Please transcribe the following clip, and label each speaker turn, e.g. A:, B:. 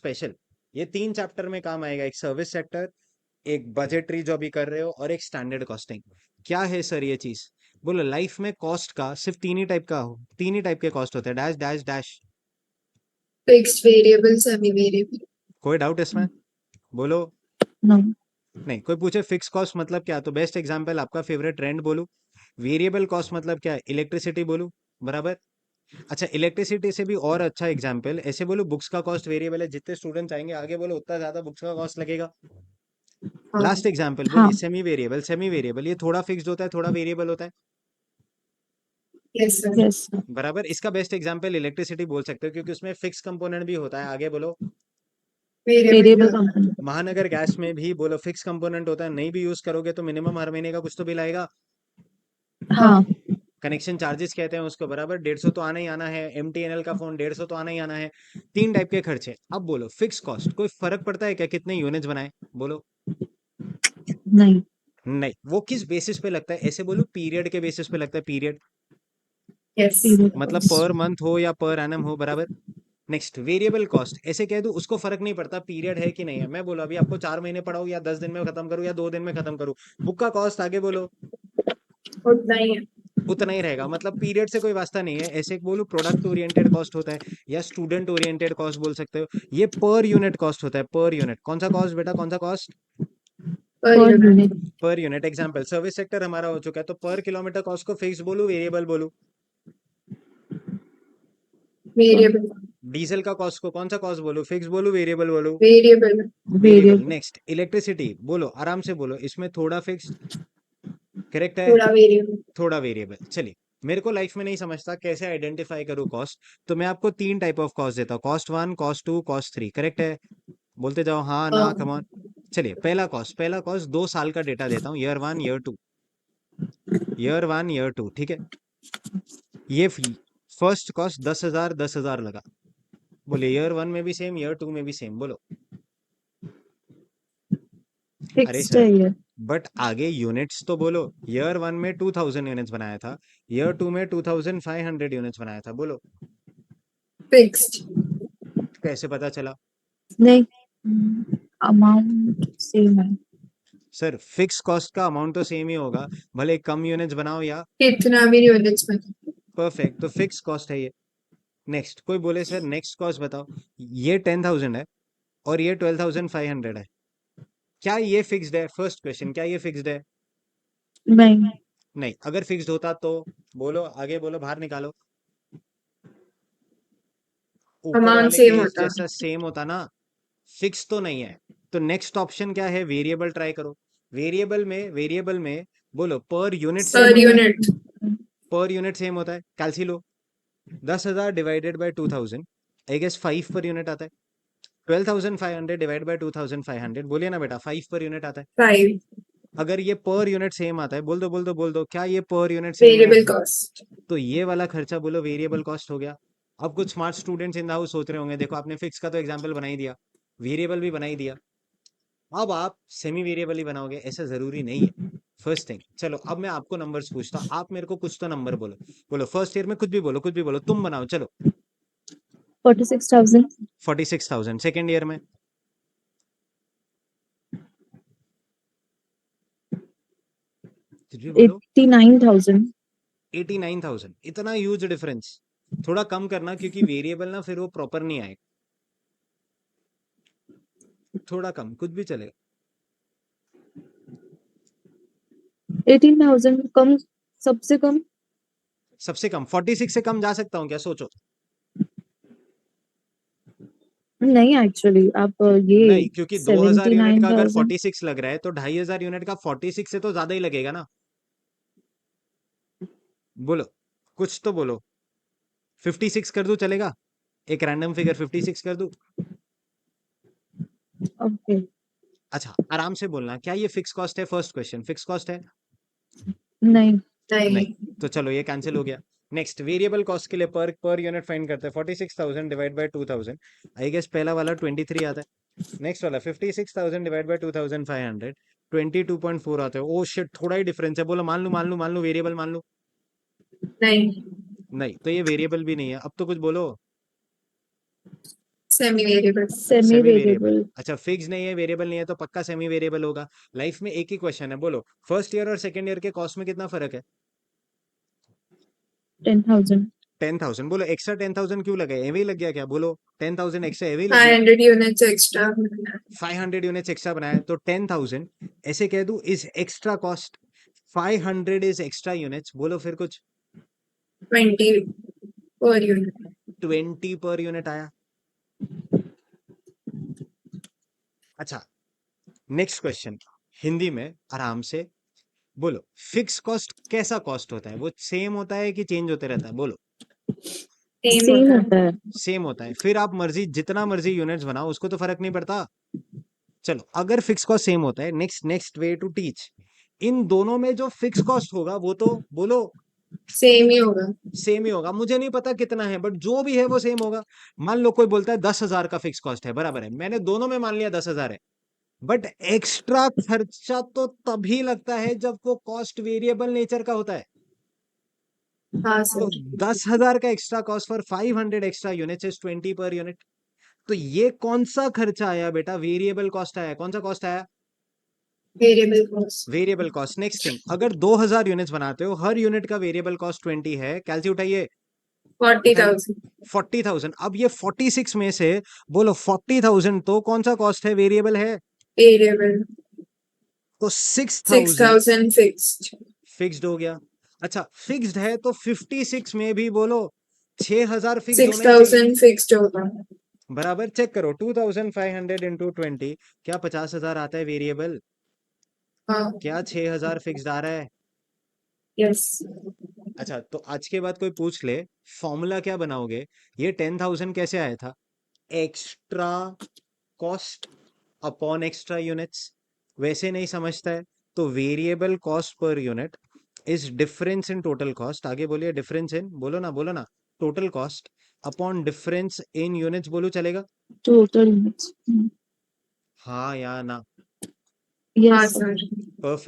A: Special, ये 3 chapter में काम आएगा, एक सर्विस सेक्टर, एक बजटरी जो अभी कर रहे हो, और एक स्टैंडर्ड कॉस्टिंग। क्या है सर ये चीज? बोलो लाइफ में कॉस्ट का सिर्फ तीन ही टाइप के कॉस्ट होते हैं, dash dash dash.
B: Fixed, variable, semi variable.
A: कोई डाउट इसमें? बोलो।
C: No.
A: नहीं, कोई पूछे फिक्स कॉस्ट मतलब क्या, तो बेस्ट एग्जांपल आपका फेवरेट ट्रेंड बोलूं। वेरिएबल कॉस्ट मतलब क्या है, इलेक्ट्रिसिटी बोलूं, बराबर। अच्छा, इलेक्ट्रिसिटी से भी और अच्छा एग्जांपल ऐसे बोलो, बुक्स का कॉस्ट वेरिएबल है, जितने स्टूडेंट्स आएंगे आगे बोलो उतना ज्यादा बुक्स का कॉस्ट लगेगा।
B: हाँ,
A: लास्ट एग्जांपल बोलिए,
C: हाँ.
A: सेमी वेरिएबल, ये थोड़ा फिक्स्ड होता है थोड़ा वेरिएबल होता है,
B: यस सर।
C: Yes, sir.
A: बराबर। इसका बेस्ट एग्जांपल इलेक्ट्रिसिटी बोल सकते हो, क्योंकि उसमें फिक्स कंपोनेंट भी होता है, आगे बोलो।
B: Variable
C: Variable component.
A: महानगर गैस में भी बोलो फिक्स कंपोनेंट होता है, नहीं भी यूज करोगे तो मिनिमम हर महीने का कुछ तो बिल आएगा।
C: हाँ.
A: कनेक्शन चार्जेस कहते हैं उसको, बराबर। 150 तो आना ही आना है, MTNL का फोन 150 तो आना ही आना है। 3 टाइप के खर्चे। अब बोलो फिक्स कॉस्ट, कोई फर्क पड़ता है क्या कितने यूनिट्स बनाए, बोलो।
C: नहीं.
A: नहीं, वो किस बेसिस पे लगता है, ऐसे बोलो पीरियड के बेसिस पे लगता है, पीरियड
B: यस।
C: Period
A: मतलब
C: cost.
A: पर मंथ हो या पर एनम हो, बराबर। नेक्स्ट, वेरिएबल कॉस्ट, ऐसे कह दूं उसको फर्क नहीं पड़ता पीरियड है कि नहीं है, मैं बोलो अभी आपको 4 महीने पढ़ाऊं या 10 दिन में खत्म करूं या 2 दिन में खत्म करूं, बुक का कॉस्ट आगे बोलो
B: उतना ही है।
A: उतना ही रहेगा, मतलब पीरियड से कोई वास्ता नहीं है। ऐसे बोलो प्रोडक्ट ओरिएंटेड कॉस्ट होता है या स्टूडेंट ओरिएंटेड कॉस्ट बोल सकते हो। ये पर यूनिट कॉस्ट होता है, पर यूनिट। कौन सा कॉस्ट बेटा, कौन सा कॉस्ट?
B: पर
C: Per
B: unit.
C: unit.
A: Per unit. Example service sector हमारा हो चुका है, तो पर किलोमीटर कॉस्ट को फिक्स बोलूं वेरिएबल बोलूं?
B: वेरिएबल।
A: डीजल का कॉस्ट को कौन सा कॉस्ट बोलूं, फिक्स बोलूं वेरिएबल बोलूं?
B: Variable.
A: Variable.
C: Variable.
A: Next, electricity बोलो, आराम से बोलो, इसमें थोड़ा फिक्स, करेक्ट है,
B: थोड़ा वेरिएबल।
A: थोड़ा वेरिएबल। चलिए, मेरे को लाइफ में नहीं समझता कैसे आइडेंटिफाई करूँ कॉस्ट, तो मैं आपको 3 टाइप ऑफ कॉस्ट देता हूँ, कॉस्ट 1, कॉस्ट 2, कॉस्ट 3, करेक्ट है? बोलते जाओ हाँ ना, कम ऑन। चलिए, पहला कॉस्ट 2 साल का डेटा देता हूँ, ईयर 1 ईयर 2, ईयर 1 ईयर 2, ठीक है। ये फर्स्ट कॉस्ट 10,000 लगा, बोले ईयर 1 में भी सेम ईयर 2 में भी सेम, बोलो। अरे
C: Fixed है
A: सर,
C: ये.
A: बट आगे यूनिट्स तो बोलो, ईयर 1 में 2000 यूनिट्स बनाया था, ईयर 2 में 2500 यूनिट्स बनाया था, बोलो।
B: फिक्स्ड।
A: कैसे पता चला?
C: नहीं. Amount same है.
A: सर फिक्स कॉस्ट का अमाउंट तो सेम ही होगा, भले कम यूनिट्स बनाओ या।
B: कितना भी यूनिट्स में।
A: परफेक्ट, तो फिक्स कॉस्ट है ये। नेक्स्ट, कोई बोले सर नेक्स्ट कॉस्ट बताओ, ये 10,000 है और ये 12,500 है, क्या ये फिक्स्ड है? फर्स्ट क्वेश्चन, क्या ये फिक्स्ड है?
C: नहीं.
A: नहीं। अगर फिक्स्ड होता तो बोलो, आगे बोलो, बाहर निकालो। ऊपर
B: अमाउंट
A: वाले
B: सेम
A: केस
B: होता।
A: जैसा सेम होता ना, फिक्स तो नहीं है। तो नेक्स्ट ऑप्शन क्या है, वेरिएबल ट्राई करो। वेरिएबल में बोलो पर यूनिट सेम
B: पर
A: होता है,
B: यूनिट।
A: पर यूनिट सेम होता है, कैलसी लो। 10,000 divided by 2000, I guess 5 per unit आता है। 12,500 डिवाइड बाय 2,500, बोलिए ना बेटा, 5 पर यूनिट आता है।
B: 5।
A: अगर ये पर यूनिट सेम आता है, बोल दो, क्या ये पर यूनिट सेम है?
B: Variable cost.
A: तो ये वाला खर्चा बोलो वेरिएबल कॉस्ट हो गया। अब कुछ smart students in the house सोच रहे होंगे, देखो आपने फिक्स का तो एग्जांपल बना ही दिया, वेरिएबल भी बना ही दिया, अब आप सेमी वेरिएबल ही बनाओगे, ऐसा जरूरी नहीं है। फर्स्ट थिंग, चलो अब मैं आपको नंबर्स पूछता हूँ, आप मेरे को कुछ तो नंबर बोलो। बोलो फर्स्ट ईयर में कुछ भी बोलो, तुम बनाओ, चलो।
C: 46,000.
A: 46,000। सेकेंड ईयर में? बोलो।
C: 89,000.
A: 89,000, इतना ह्यूज डिफरेंस? थोड़ा कम करना, क्योंकि वेरिएबल ना फिर वो प्रॉपर नहीं आएगा, थोड़ा कम कुछ भी चलेगा।
C: 18,000 कम. सबसे कम.
A: सबसे कम 46 से कम जा सकता हूँ क्या, सोचो।
C: नहीं एक्चुअली आप ये
A: नहीं, क्योंकि 2,000 यूनिट का अगर
C: 79,000.
A: 46 लग रहा है तो 2,500 यूनिट का 46 से तो ज्यादा ही लगेगा ना, बोलो, कुछ तो बोलो। 56 कर दूं चलेगा? एक रैंडम फिगर 56 कर दूं?
C: ओके.
A: अच्छा, आराम से बोलना, क्या ये फिक्स कॉस्ट है? फर्स्ट क्वेश्चन, फिक्स कॉस्ट है?
C: नहीं.
A: नहीं,
B: नहीं।
A: तो चलो ये कैंसिल हो गया। नेक्स्ट, वेरिएबल कॉस्ट के लिए पर पर यूनिट फाइंड करते हैं, 46,000 डिवाइड बाय 2,000, आई गेस पहला वाला 23 आता है। नेक्स्ट वाला 56,000 डिवाइड बाय 2,500, 22.4 आता है। ओ शिट, थोड़ा ही डिफरेंस है, बोलो मान लू वेरिएबल मान लू?
B: नहीं।
A: नहीं, तो ये वेरिएबल भी नहीं है, अब तो कुछ बोलो।
B: Semi variable
C: semi
A: semi
C: variable
A: variable. अच्छा, फिक्स नहीं है, वेरिएबल नहीं है, तो पक्का सेमी वेरिएबल होगा। लाइफ में एक ही क्वेश्चन है, बोलो फर्स्ट ईयर और सेकंड ईयर के कॉस्ट में कितना फर्क है?
C: 10,000
A: 10,000। बोलो एक्स्ट्रा 10,000 क्यों लगे? एवे लग गया क्या? बोलो 10,000 एक्स्ट्रा एवे लग गया?
B: 500 यूनिट्स एक्स्ट्रा
A: 500 यूनिट्स एक्स्ट्रा बनाया तो 10,000 ऐसे कह दूं is extra cost. 500 is extra units. बोलो फिर कुछ।
B: 20 पर यूनिट
A: 20 पर यूनिट आया। अच्छा, नेक्स्ट क्वेश्चन हिंदी में आराम से बोलो। फिक्स कॉस्ट कैसा कॉस्ट होता है? वो सेम होता है कि चेंज होते रहता है? बोलो।
B: सेम
C: सेम
B: होता
C: होता है
A: सेम होता है। फिर आप मर्जी जितना मर्जी यूनिट्स बनाओ, उसको तो फर्क नहीं पड़ता। चलो, अगर फिक्स कॉस्ट सेम होता है, नेक्स्ट वे टू टीच, इन दोनों में जो फिक्स कॉस्ट होगा वो तो बोलो
B: है सेम ही होगा
A: सेम ही होगा। मुझे नहीं पता कितना है, बट जो भी है वो सेम होगा। मान लो कोई बोलता है 10,000 का फिक्स कॉस्ट है, बराबर है, मैंने दोनों में मान लिया 10,000 है, बट एक्स्ट्रा खर्चा तो तभी लगता है जब वो कॉस्ट वेरिएबल नेचर का होता है।
B: हाँ
A: तो
B: सर
A: 10,000 का extra cost for 500 extra units is 20 per unit. तो ये कौन सा खर्चा आया बेटा? वेरिएबल कॉस्ट आया। कौन सा कॉस्ट आया?
B: Variable cost
A: variable cost. Next thing, अगर 2,000 यूनिट्स बनाते हो, हर यूनिट का वेरिएबल कॉस्ट 20 है, कैलसी उठाइए।
B: 40,000
A: 40,000। अब ये 46 में से बोलो 40,000 तो कौन सा कॉस्ट है? वेरिएबल है।
B: वेरिएबल
A: तो 6,000
B: 6,000 फिक्स्ड
A: फिक्स्ड हो गया। अच्छा, फिक्स्ड है तो 56 में भी बोलो 6,000 फिक्स्ड होना ही चाहिए।
B: 6,000 फिक्स्ड होगा
A: बराबर। चेक करो, 2,500 इंटू 20, क्या 50,000 आता है वेरिएबल?
B: हाँ
A: क्या 6,000 फिक्स्ड आ रहा है?
B: यस
A: अच्छा, तो आज के बाद कोई पूछ ले फॉर्मूला क्या बनाओगे, ये 10,000 कैसे आया था? Extra cost upon extra units. वैसे नहीं समझता है तो variable cost per unit is difference in total cost. आगे बोलिए, डिफरेंस इन, बोलो ना, total cost upon difference in units. बोलो, चलेगा?
C: टोटल यूनिट्स
A: हाँ या ना?
B: हाँ
C: यस
B: सर
A: परफेक्ट।